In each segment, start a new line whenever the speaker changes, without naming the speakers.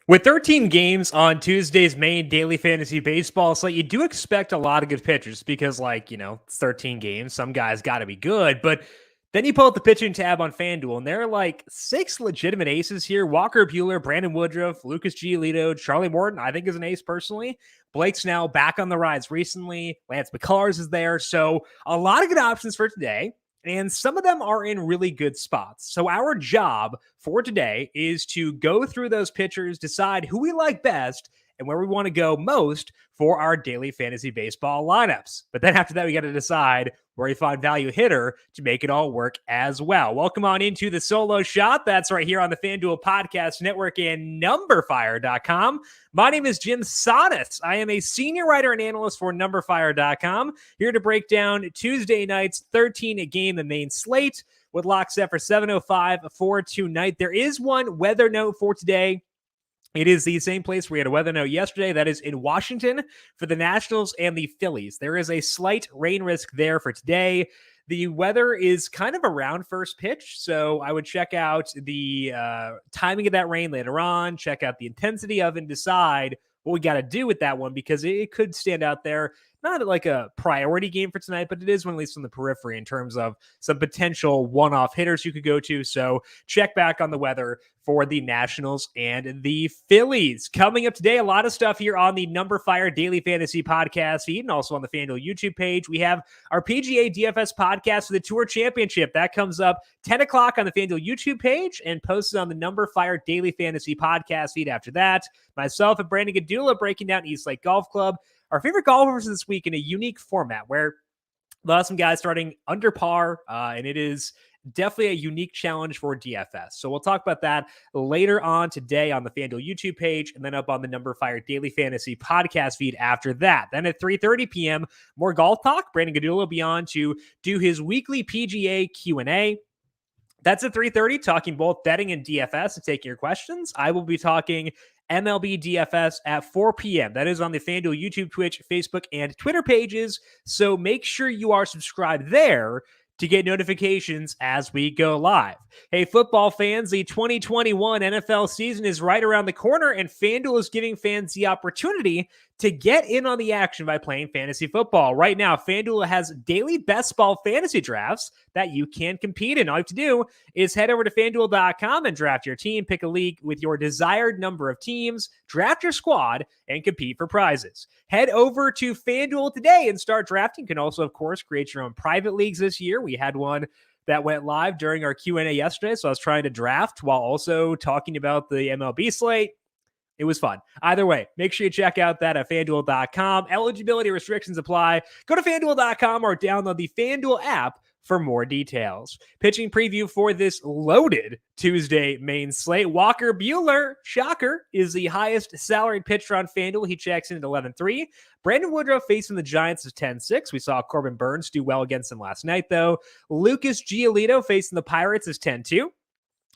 With 13 games on Tuesday's main daily fantasy baseball slate, you do expect a lot of good pitchers because, it's 13 games. Some guys got to be good. But then you pull up the pitching tab on FanDuel, and there are like six legitimate aces here. Walker Buehler, Brandon Woodruff, Lucas Giolito, Charlie Morton, I think is an ace personally. Blake's now back on the rise recently. Lance McCullers is there. So a lot of good options for today. And some of them are in really good spots. So our job for today is to go through those pitchers, decide who we like best, and where we want to go most for our daily fantasy baseball lineups. But then after that, we got to decide where we find value hitter to make it all work as well. Welcome on into the solo shot. That's right here on the FanDuel Podcast Network and numberFire.com. My name is Jim Sonnes. I am a senior writer and analyst for numberFire.com, here to break down Tuesday night's 13-game the main slate with lock set for 7:05 for tonight. There is one weather note for today. It is the same place we had a weather note yesterday. That is in Washington for the Nationals and the Phillies. There is a slight rain risk there for today. The weather is kind of around first pitch, so I would check out the timing of that rain later on, check out the intensity of it, and decide what we got to do with that one because it could stand out there. Not like a priority game for tonight, but it is one at least on the periphery in terms of some potential one-off hitters you could go to. So check back on the weather for the Nationals and the Phillies. Coming up today, a lot of stuff here on the numberFire Daily Fantasy Podcast feed and also on the FanDuel YouTube page. We have our PGA DFS podcast for the Tour Championship. That comes up 10 o'clock on the FanDuel YouTube page and posted on the numberFire Daily Fantasy Podcast feed after that. Myself and Brandon Gadula breaking down East Lake Golf Club, our favorite golfers this week in a unique format where we'll have some guys starting under par, and it is definitely a unique challenge for DFS. So we'll talk about that later on today on the FanDuel YouTube page and then up on the numberFire Daily Fantasy Podcast feed after that. Then at 3:30 p.m., more golf talk. Brandon Gadula will be on to do his weekly PGA Q&A. That's at 3:30, talking both betting and DFS and taking your questions. I will be talking MLB DFS at 4 p.m. That is on the FanDuel YouTube, Twitch, Facebook, and Twitter pages. So make sure you are subscribed there to get notifications as we go live. Hey, football fans, the 2021 NFL season is right around the corner, and FanDuel is giving fans the opportunity to get in on the action by playing fantasy football. Right now, FanDuel has daily best ball fantasy drafts that you can compete in. All you have to do is head over to FanDuel.com and draft your team, pick a league with your desired number of teams, draft your squad, and compete for prizes. Head over to FanDuel today and start drafting. You can also, of course, create your own private leagues this year. We had one that went live during our Q&A yesterday, so I was trying to draft while also talking about the MLB slate. It was fun. Either way, make sure you check out that at FanDuel.com. Eligibility restrictions apply. Go to FanDuel.com or download the FanDuel app for more details. Pitching preview for this loaded Tuesday main slate. Walker Buehler, shocker, is the highest salaried pitcher on FanDuel. He checks in at 11-3. Brandon Woodruff facing the Giants is 10-6. We saw Corbin Burns do well against him last night, though. Lucas Giolito facing the Pirates is 10-2.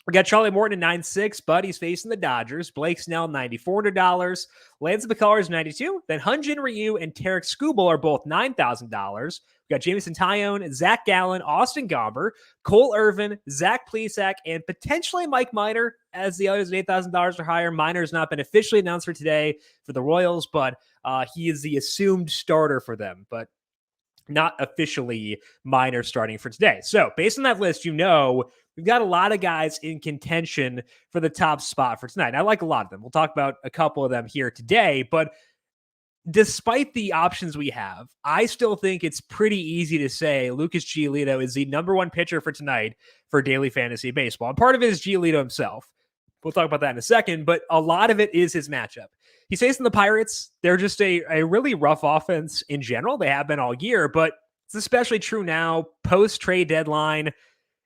We got Charlie Morton at 9-6, but he's facing the Dodgers. Blake Snell, $9,400. Lance McCullers, $92. Then Hyun-Jin Ryu and Tarek Skubal are both $9,000. We got Jameson Taillon, Zach Gallen, Austin Gomber, Cole Irvin, Zach Plesac, and potentially Mike Minor as the others at $8,000 or higher. Minor has not been officially announced for today for the Royals, but he is the assumed starter for them, but not officially Minor starting for today. So based on that list, we've got a lot of guys in contention for the top spot for tonight. And I like a lot of them. We'll talk about a couple of them here today, but despite the options we have, I still think it's pretty easy to say Lucas Giolito is the number one pitcher for tonight for daily fantasy baseball. And part of it is Giolito himself. We'll talk about that in a second, but a lot of it is his matchup. He's facing the Pirates. They're just a really rough offense in general. They have been all year, but it's especially true now, post-trade deadline.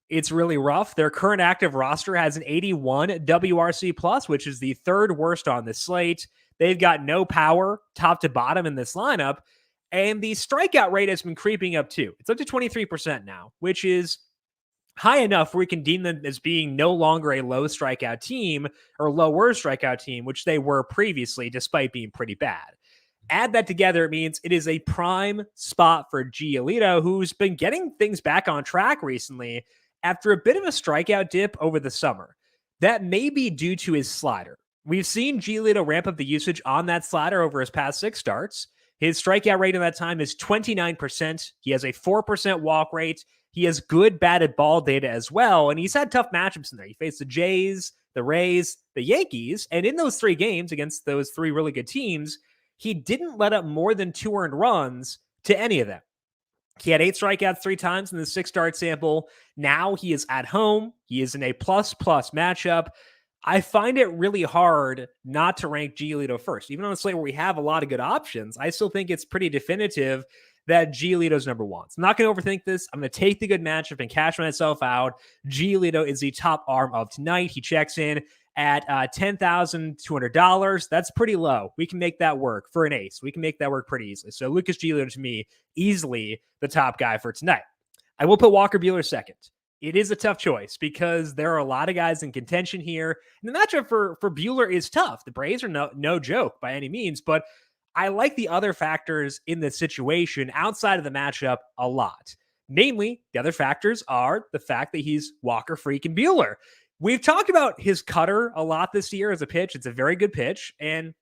It's really rough. Their current active roster has an 81 WRC+, which is the third worst on this slate. They've got no power top to bottom in this lineup, and the strikeout rate has been creeping up too. It's up to 23% now, which is high enough where we can deem them as being no longer a low strikeout team or lower strikeout team, which they were previously, despite being pretty bad. Add that together, it means it is a prime spot for Giolito, who's been getting things back on track recently after a bit of a strikeout dip over the summer. That may be due to his slider. We've seen Giolito ramp up the usage on that slider over his past 6 starts. His strikeout rate in that time is 29%. He has a 4% walk rate. He has good batted ball data as well. And he's had tough matchups in there. He faced the Jays, the Rays, the Yankees. And in those 3 games against those 3 really good teams, he didn't let up more than 2 earned runs to any of them. He had 8 strikeouts 3 times in the 6-start sample. Now he is at home. He is in a plus matchup. I find it really hard not to rank Giolito first. Even on a slate where we have a lot of good options, I still think it's pretty definitive that Giolito's number 1. So I'm not going to overthink this. I'm going to take the good matchup and cash myself out. Giolito is the top arm of tonight. He checks in at $10,200. That's pretty low. We can make that work for an ace. We can make that work pretty easily. So Lucas Giolito, to me, easily the top guy for tonight. I will put Walker Buehler second. It is a tough choice because there are a lot of guys in contention here. And the matchup for Buehler is tough. The Braves are no joke by any means, but I like the other factors in this situation outside of the matchup a lot. Namely, the other factors are the fact that he's Walker freaking Buehler. We've talked about his cutter a lot this year as a pitch. It's a very good pitch, and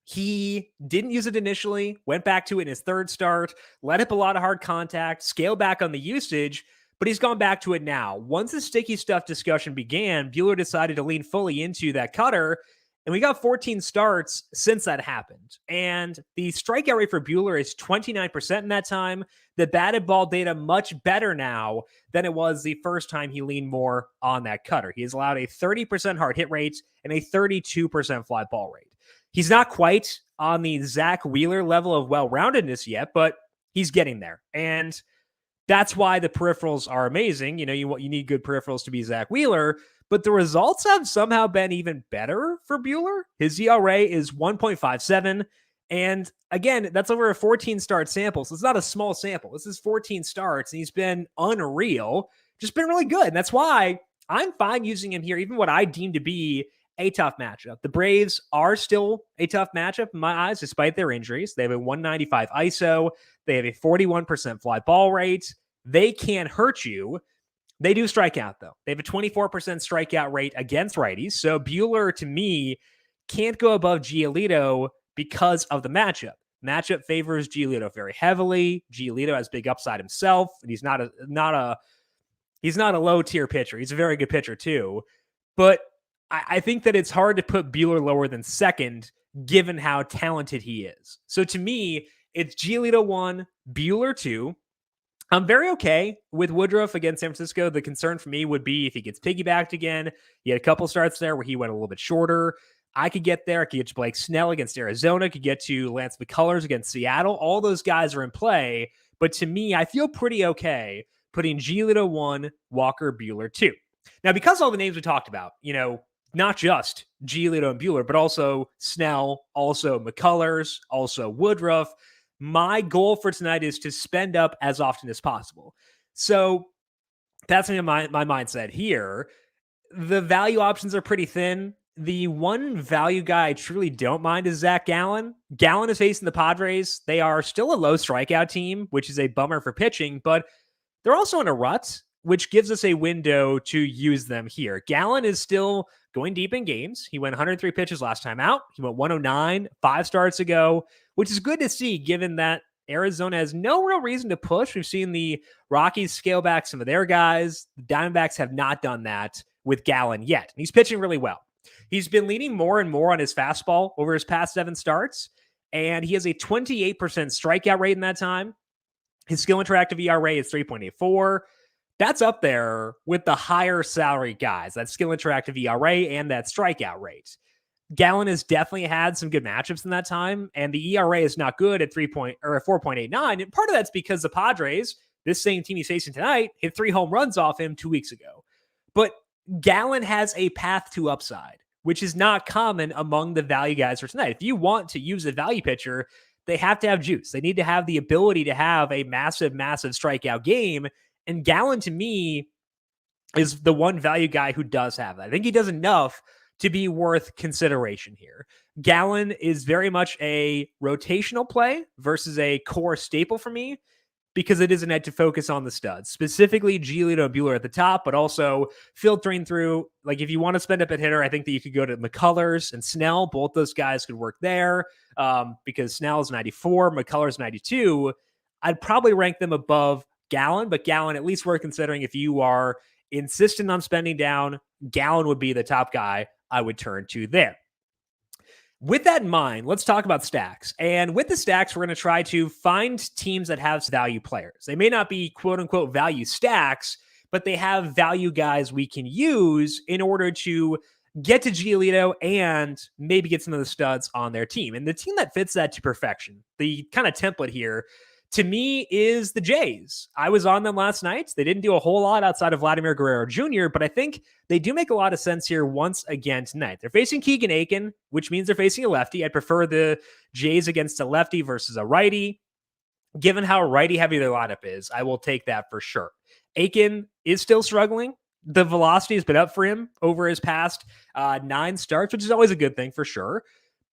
he didn't use it initially, went back to it in his 3rd start, let up a lot of hard contact, scaled back on the usage, but he's gone back to it now. Once the sticky stuff discussion began, Buehler decided to lean fully into that cutter, and we got 14 starts since that happened. And the strikeout rate for Buehler is 29% in that time. The batted ball data much better now than it was the first time he leaned more on that cutter. He has allowed a 30% hard hit rate and a 32% fly ball rate. He's not quite on the Zach Wheeler level of well-roundedness yet, but he's getting there. And that's why the peripherals are amazing. You know, you need good peripherals to be Zach Wheeler, but the results have somehow been even better for Buehler. His ERA is 1.57. And again, that's over a 14-start sample. So it's not a small sample. This is 14 starts, and he's been unreal. Just been really good. And that's why I'm fine using him here, even what I deem to be a tough matchup. The Braves are still a tough matchup in my eyes, despite their injuries. They have a 195 ISO. They have a 41% fly ball rate. They can't hurt you. They do strike out, though. They have a 24% strikeout rate against righties. So Buehler, to me, can't go above Giolito because of the matchup. Matchup favors Giolito very heavily. Giolito has big upside himself, and he's not a low tier pitcher. He's a very good pitcher too. But I think that it's hard to put Buehler lower than second, given how talented he is. So to me, it's Giolito 1, Buehler 2. I'm very okay with Woodruff against San Francisco. The concern for me would be if he gets piggybacked again. He had a couple starts there where he went a little bit shorter. I could get there. I could get to Blake Snell against Arizona. Could get to Lance McCullers against Seattle. All those guys are in play. But to me, I feel pretty okay putting Giolito 1, Walker, Buehler 2. Now, because all the names we talked about, you know, not just Giolito and Buehler, but also Snell, also McCullers, also Woodruff. My goal for tonight is to spend up as often as possible. So that's my mindset here. The value options are pretty thin. The one value guy I truly don't mind is Zach Gallen. Gallen is facing the Padres. They are still a low strikeout team, which is a bummer for pitching, but they're also in a rut, which gives us a window to use them here. Gallen is still going deep in games. He went 103 pitches last time out. He went 109 5 starts ago, which is good to see given that Arizona has no real reason to push. We've seen the Rockies scale back some of their guys. The Diamondbacks have not done that with Gallen yet. He's pitching really well. He's been leaning more and more on his fastball over his past 7 starts, and he has a 28% strikeout rate in that time. His skill interactive ERA is 3.84. That's up there with the higher salary guys, that skill interactive ERA and that strikeout rate. Gallen has definitely had some good matchups in that time, and the ERA is not good at 4.89. And part of that's because the Padres, this same team he's facing tonight, hit 3 home runs off him 2 weeks ago. But Gallen has a path to upside, which is not common among the value guys for tonight. If you want to use a value pitcher, they have to have juice. They need to have the ability to have a massive strikeout game. And Gallen, to me, is the one value guy who does have that. I think he does enough to be worth consideration here. Gallen is very much a rotational play versus a core staple for me. because it is a night to focus on the studs, specifically Giolito and Buehler at the top, but also filtering through, like if you want to spend up at hitter, I think that you could go to McCullers and Snell. Both those guys could work there because Snell's 94, McCullers 92. I'd probably rank them above Gallen, but Gallen at least worth considering if you are insistent on spending down. Gallen would be the top guy I would turn to there. With that in mind, let's talk about stacks. And with the stacks, we're going to try to find teams that have value players. They may not be quote unquote value stacks, but they have value guys we can use in order to get to Giolito and maybe get some of the studs on their team. And the team that fits that to perfection, the kind of template here, to me, is the Jays. I was on them last night. They didn't do a whole lot outside of Vladimir Guerrero Jr., but I think they do make a lot of sense here once again tonight. They're facing Keegan Aiken, which means they're facing a lefty. I'd prefer the Jays against a lefty versus a righty. Given how righty-heavy their lineup is, I will take that for sure. Aiken is still struggling. The velocity has been up for him over his past 9 starts, which is always a good thing for sure.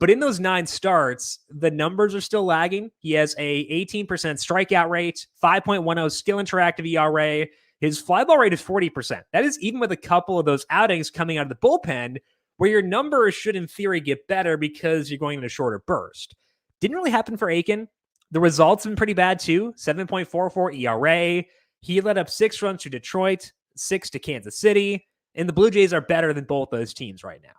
But in those 9 starts, the numbers are still lagging. He has a 18% strikeout rate, 5.10 skill interactive ERA. His fly ball rate is 40%. That is even with a couple of those outings coming out of the bullpen where your numbers should in theory get better because you're going in a shorter burst. Didn't really happen for Aiken. The results have been pretty bad too. 7.44 ERA. He let up 6 runs to Detroit, 6 to Kansas City, and the Blue Jays are better than both those teams right now.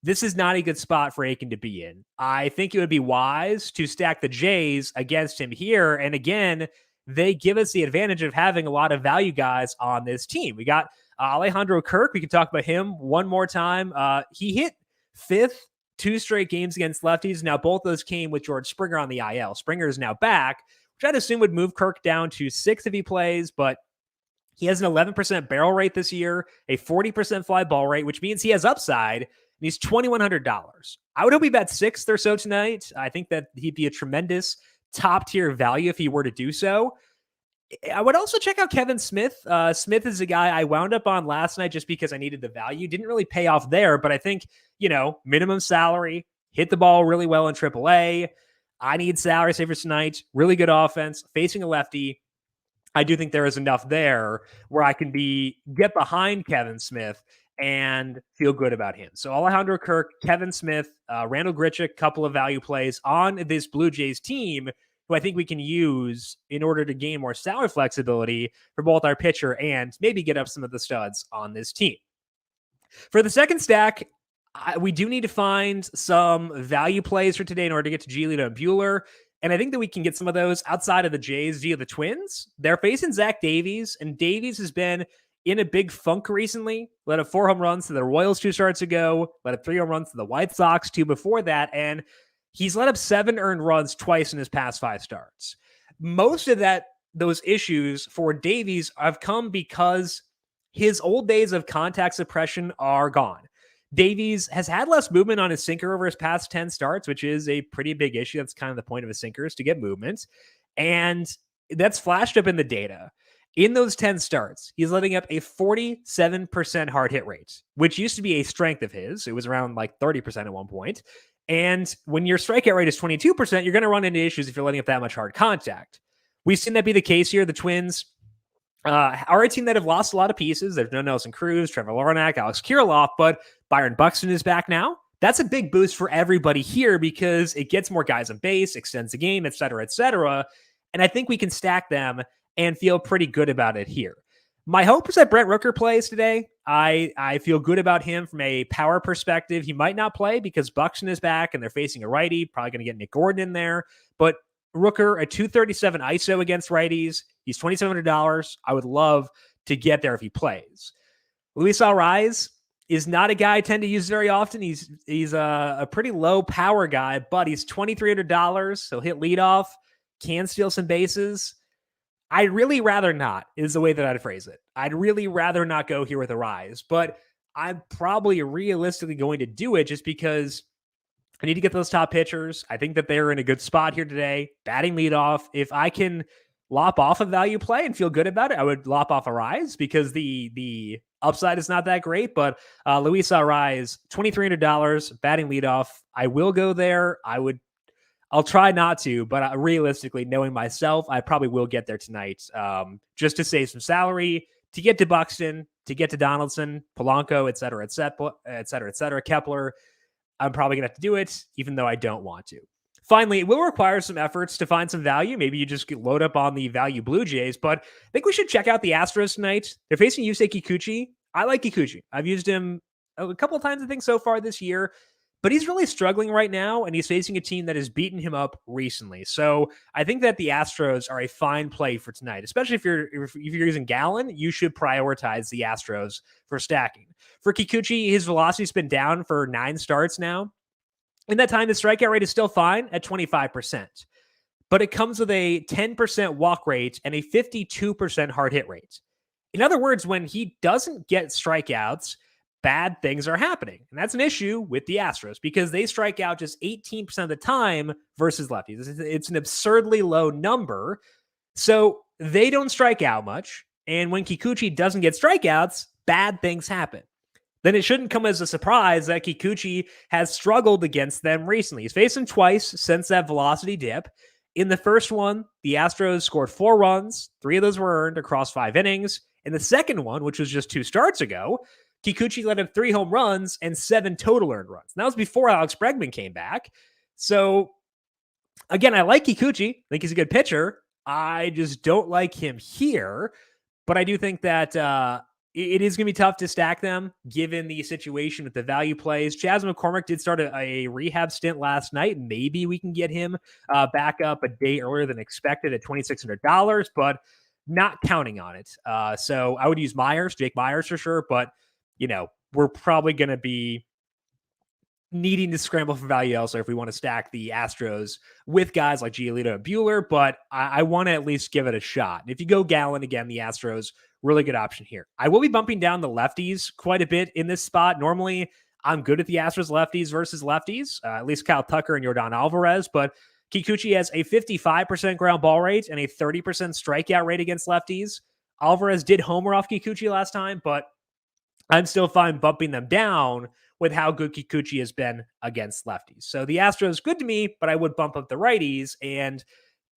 This is not a good spot for Aiken to be in. I think it would be wise to stack the Jays against him here. And again, they give us the advantage of having a lot of value guys on this team. We got Alejandro Kirk. We can talk about him one more time. He hit 5th 2 straight games against lefties. Now, both those came with George Springer on the IL. Springer is now back, which I'd assume would move Kirk down to 6th if he plays, but he has an 11% barrel rate this year, a 40% fly ball rate, which means he has upside. And he's $2,100. I would hope he bet 6th or so tonight. I think that he'd be a tremendous top tier value if he were to do so. I would also check out Kevin Smith. Smith is a guy I wound up on last night just because I needed the value. Didn't really pay off there, but I think, minimum salary, hit the ball really well in AAA. I need salary savers tonight. Really good offense, facing a lefty. I do think there is enough there where I can get behind Kevin Smith and feel good about him. So Alejandro Kirk, Kevin Smith, Randall Grichuk, couple of value plays on this Blue Jays team who I think we can use in order to gain more salary flexibility for both our pitcher and maybe get up some of the studs on this team. For the second stack, we do need to find some value plays for today in order to get to Giolito and Buehler. And I think that we can get some of those outside of the Jays via the Twins. They're facing Zach Davies, and Davies has been in a big funk recently. Let up 4 home runs to the Royals 2 starts ago. Let up 3 home runs to the White Sox 2 before that. And he's let up 7 earned runs twice in his past 5 starts. Most of those issues for Davies have come because his old days of contact suppression are gone. Davies has had less movement on his sinker over his past 10 starts, which is a pretty big issue. That's kind of the point of a sinker, is to get movement. And that's flashed up in the data. In those 10 starts, he's letting up a 47% hard hit rate, which used to be a strength of his. It was around like 30% at one point. And when your strikeout rate is 22%, you're going to run into issues if you're letting up that much hard contact. We've seen that be the case here. The Twins are a team that have lost a lot of pieces. There's no Nelson Cruz, Trevor Lornack, Alex Kirilloff, but Byron Buxton is back now. That's a big boost for everybody here because it gets more guys on base, extends the game, et cetera, et cetera. And I think we can stack them and feel pretty good about it here. My hope is that Brent Rooker plays today. I feel good about him from a power perspective. He might not play because Buxton is back and they're facing a righty. Probably going to get Nick Gordon in there. But Rooker, a 237 ISO against righties. He's $2,700. I would love to get there if he plays. Luis Arraez is not a guy I tend to use very often. He's a pretty low power guy, but he's $2,300. He'll hit leadoff, can steal some bases. I'd really rather not, is the way that I'd phrase it. I'd really rather not go here with Arraez, but I'm probably realistically going to do it just because I need to get those top pitchers. I think that they're in a good spot here today. Batting leadoff. If I can lop off a value play and feel good about it, I would lop off Arraez because the upside is not that great. But Luis Arraez, $2,300, batting leadoff. I will go there. I'll try not to, but realistically, knowing myself, I probably will get there tonight, just to save some salary, to get to Buxton, to get to Donaldson, Polanco, et cetera, et cetera, et cetera, et cetera, Kepler. I'm probably going to have to do it, even though I don't want to. Finally, it will require some efforts to find some value. Maybe you just load up on the value Blue Jays, but I think we should check out the Astros tonight. They're facing Yusei Kikuchi. I like Kikuchi. I've used him a couple of times, I think, so far this year, but he's really struggling right now, and he's facing a team that has beaten him up recently. So I think that the Astros are a fine play for tonight, especially if you're using Gallon. You should prioritize the Astros for stacking. For Kikuchi, his velocity's been down for 9 starts now. In that time, the strikeout rate is still fine at 25%, but it comes with a 10% walk rate and a 52% hard hit rate. In other words, when he doesn't get strikeouts, bad things are happening. And that's an issue with the Astros because they strike out just 18% of the time versus lefties. It's an absurdly low number. So they don't strike out much. And when Kikuchi doesn't get strikeouts, bad things happen. Then it shouldn't come as a surprise that Kikuchi has struggled against them recently. He's faced them twice since that velocity dip. In the first one, the Astros scored 4 runs. 3 of those were earned across 5 innings. In the second one, which was just 2 starts ago, Kikuchi let up 3 home runs and 7 total earned runs. And that was before Alex Bregman came back. So, again, I like Kikuchi. I think he's a good pitcher. I just don't like him here. But I do think that it is going to be tough to stack them given the situation with the value plays. Chas McCormick did start a rehab stint last night. Maybe we can get him back up a day earlier than expected at $2,600, but not counting on it. So I would use Jake Myers for sure, but we're probably going to be needing to scramble for value elsewhere if we want to stack the Astros with guys like Giolito and Buehler, but I want to at least give it a shot. And if you go Gallon again, the Astros, really good option here. I will be bumping down the lefties quite a bit in this spot. Normally, I'm good at the Astros lefties versus lefties, at least Kyle Tucker and Yordan Alvarez, but Kikuchi has a 55% ground ball rate and a 30% strikeout rate against lefties. Alvarez did homer off Kikuchi last time, but I'm still fine bumping them down with how good Kikuchi has been against lefties. So the Astros, good to me, but I would bump up the righties and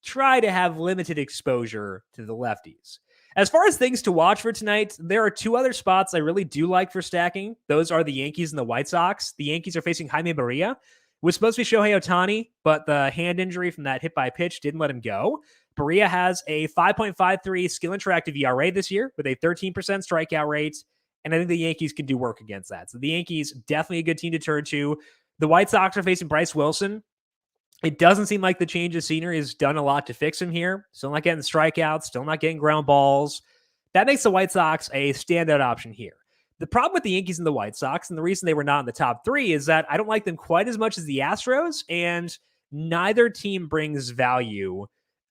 try to have limited exposure to the lefties. As far as things to watch for tonight, there are 2 other spots I really do like for stacking. Those are the Yankees and the White Sox. The Yankees are facing Jaime Barria. It was supposed to be Shohei Ohtani, but the hand injury from that hit by pitch didn't let him go. Barria has a 5.53 skill interactive ERA this year with a 13% strikeout rate. And I think the Yankees can do work against that. So the Yankees, definitely a good team to turn to. The White Sox are facing Bryce Wilson. It doesn't seem like the change of scenery has done a lot to fix him here. Still not getting strikeouts, still not getting ground balls. That makes the White Sox a standout option here. The problem with the Yankees and the White Sox, and the reason they were not in the top 3, is that I don't like them quite as much as the Astros, and neither team brings value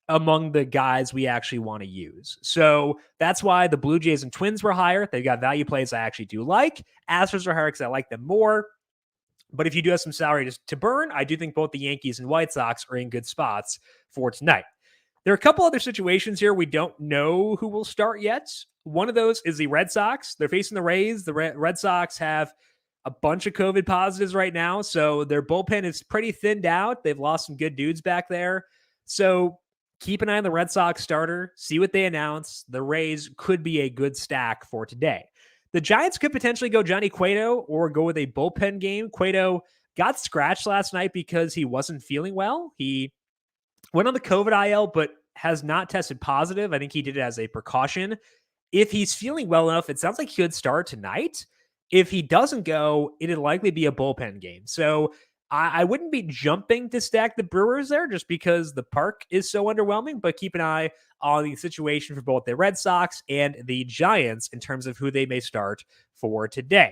among the guys we actually want to use. So that's why the Blue Jays and Twins were higher. They've got value plays I actually do like. Astros are higher because I like them more. But if you do have some salary to burn, I do think both the Yankees and White Sox are in good spots for tonight. There are a couple other situations here we don't know who will start yet. One of those is the Red Sox. They're facing the Rays. The Red Sox have a bunch of COVID positives right now, so their bullpen is pretty thinned out. They've lost some good dudes back there. So keep an eye on the Red Sox starter, see what they announce. The Rays could be a good stack for today. The Giants could potentially go Johnny Cueto or go with a bullpen game. Cueto got scratched last night because he wasn't feeling well. He went on the COVID IL, but has not tested positive. I think he did it as a precaution. If he's feeling well enough, it sounds like he could start tonight. If he doesn't go, it'd likely be a bullpen game. So I wouldn't be jumping to stack the Brewers there just because the park is so underwhelming, but keep an eye on the situation for both the Red Sox and the Giants in terms of who they may start for today.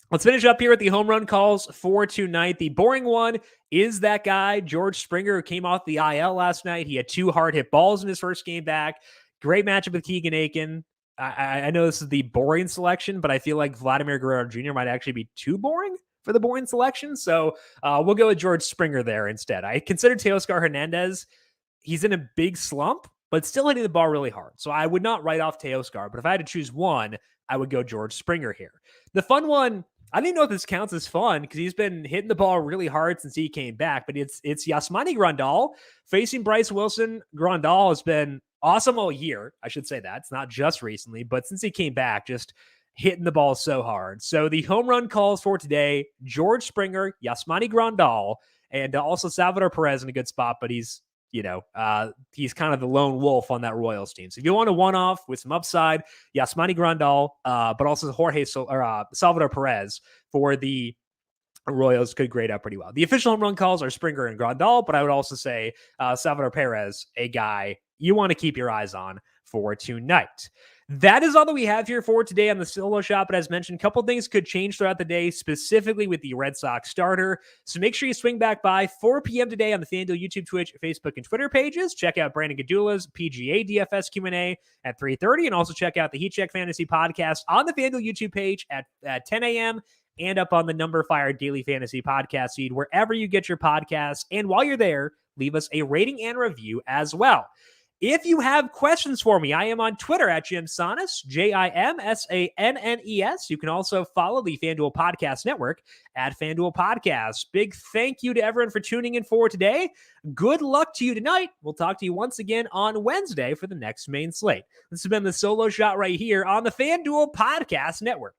Let's finish up here with the home run calls for tonight. The boring one is that guy, George Springer, who came off the IL last night. He had 2 hard hit balls in his first game back. Great matchup with Keegan Aiken. I know this is the boring selection, but I feel like Vladimir Guerrero Jr. might actually be too boring for the boring selection. So we'll go with George Springer there instead. I consider Teoscar Hernandez. He's in a big slump, but still hitting the ball really hard. So I would not write off Teoscar, but if I had to choose one, I would go George Springer here. The fun one I didn't know if this counts as fun because he's been hitting the ball really hard since he came back. But it's Yasmani Grandal facing Bryce Wilson. Grandal has been awesome all year. I should say that. It's not just recently, but since he came back, just hitting the ball so hard. So the home run calls for today, George Springer, Yasmani Grandal, and also Salvador Perez in a good spot, but he's kind of the lone wolf on that Royals team. So if you want a one-off with some upside, Yasmani Grandal, but also Salvador Perez for the Royals could grade up pretty well. The official home run calls are Springer and Grandal, but I would also say Salvador Perez, a guy you want to keep your eyes on for tonight. That is all that we have here for today on the Solo Shop. But as mentioned, a couple things could change throughout the day, specifically with the Red Sox starter. So make sure you swing back by 4 p.m. today on the FanDuel YouTube, Twitch, Facebook, and Twitter pages. Check out Brandon Gadula's PGA DFS Q&A at 3:30, and also check out the Heat Check Fantasy Podcast on the FanDuel YouTube page at 10 a.m. and up on the numberFire Daily Fantasy Podcast feed, wherever you get your podcasts. And while you're there, leave us a rating and review as well. If you have questions for me, I am on Twitter at Jim Sannes, JIMSANNES. You can also follow the FanDuel Podcast Network at FanDuel Podcasts. Big thank you to everyone for tuning in for today. Good luck to you tonight. We'll talk to you once again on Wednesday for the next main slate. This has been the Solo Shot right here on the FanDuel Podcast Network.